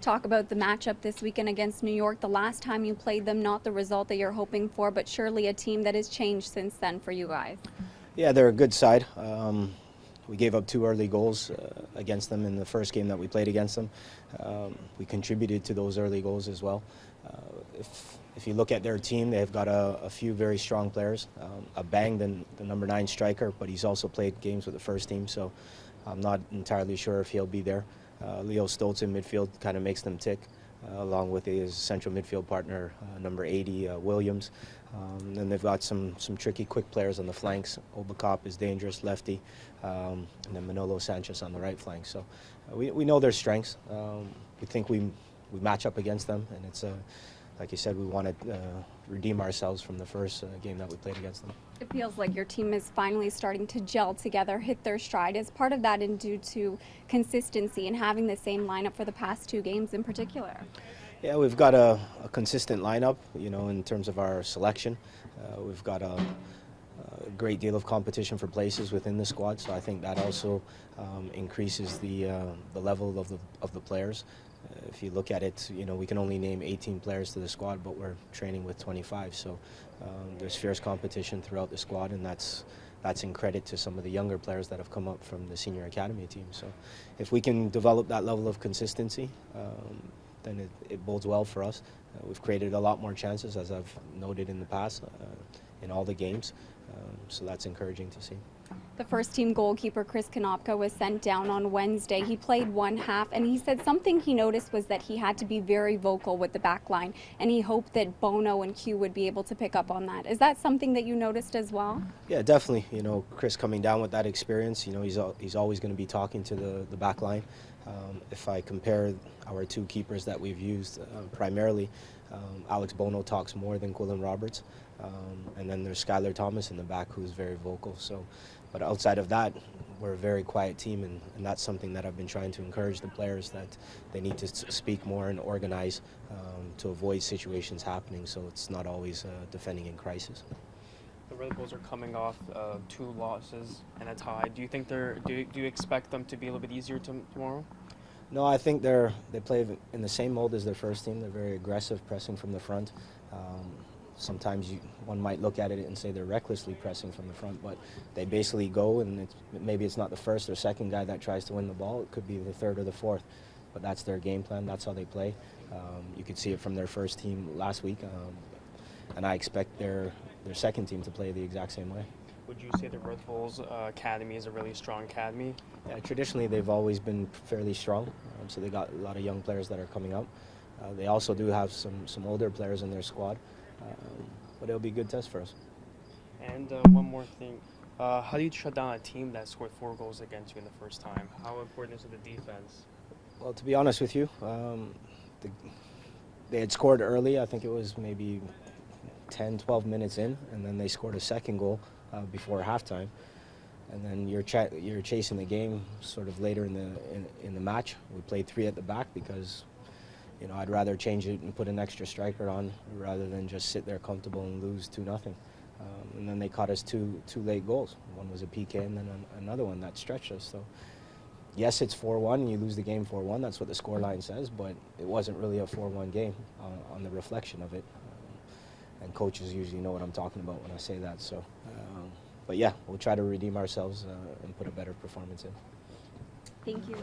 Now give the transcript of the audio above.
talk about the matchup this weekend against New York. The last time you played them, not the result that you're hoping for, but surely a team that has changed since then for you guys. Yeah, they're a good side. We gave up 2 early goals against them in the first game that we played against them. We contributed to those early goals as well. If you look at their team, they've got a few very strong players. Bang, the number 9 striker, but he's also played games with the first team, so I'm not entirely sure if he'll be there. Leo Stoltz in midfield kind of makes them tick, along with his central midfield partner, number 80, Williams. Then they've got some tricky, quick players on the flanks. Obakop is dangerous, lefty, and then Manolo Sanchez on the right flank. So we know their strengths. We think we match up against them, and it's like you said, we want to redeem ourselves from the first game that we played against them. It feels like your team is finally starting to gel together, hit their stride. Is part of that and due to consistency and having the same lineup for the past 2 games in particular? Yeah, we've got a consistent lineup, in terms of our selection. We've got a great deal of competition for places within the squad, so I think that also increases the level of the players. If you look at it, we can only name 18 players to the squad, but we're training with 25. So there's fierce competition throughout the squad, and that's in credit to some of the younger players that have come up from the senior academy team. So if we can develop that level of consistency, then it bodes well for us. We've created a lot more chances, as I've noted in the past, in all the games. So that's encouraging to see. The first team goalkeeper, Chris Konopka, was sent down on Wednesday. He played 1 half, and he said something he noticed was that he had to be very vocal with the back line, and he hoped that Bono and Q would be able to pick up on that. Is that something that you noticed as well? Yeah, definitely. Chris coming down with that experience, he's always going to be talking to the back line. If I compare our 2 keepers that we've used, primarily, Alex Bono talks more than Quillen Roberts. And then there's Skylar Thomas in the back, who's very vocal. But outside of that, we're a very quiet team, and that's something that I've been trying to encourage the players, that they need to speak more and organize to avoid situations happening, so it's not always defending in crisis. The Red Bulls are coming off 2 losses and a tie. Do you think do you expect them to be a little bit easier tomorrow? No, I think they play in the same mold as their first team. They're very aggressive, pressing from the front. Sometimes one might look at it and say they're recklessly pressing from the front, but they basically go, and maybe it's not the first or second guy that tries to win the ball. It could be the third or the fourth, but that's their game plan. That's how they play. You could see it from their first team last week, and I expect their second team to play the exact same way. Would you say the Red Bulls Academy is a really strong academy? Yeah, traditionally they've always been fairly strong, so they got a lot of young players that are coming up. They also do have some older players in their squad, but it'll be a good test for us. And one more thing, how do you shut down a team that scored 4 goals against you in the first time? How important is the defense? Well, to be honest with you, they had scored early. I think it was maybe 10, 12 minutes in, and then they scored a second goal before halftime. And then you're chasing the game sort of later in the match. We played 3 at the back because I'd rather change it and put an extra striker on rather than just sit there comfortable and lose 2-0. And then they caught us two late goals. One was a PK, and then another one that stretched us. So yes, it's 4-1. You lose the game 4-1. That's what the scoreline says, but it wasn't really a 4-1 game on the reflection of it. And coaches usually know what I'm talking about when I say that. So, but yeah, we'll try to redeem ourselves and put a better performance in. Thank you.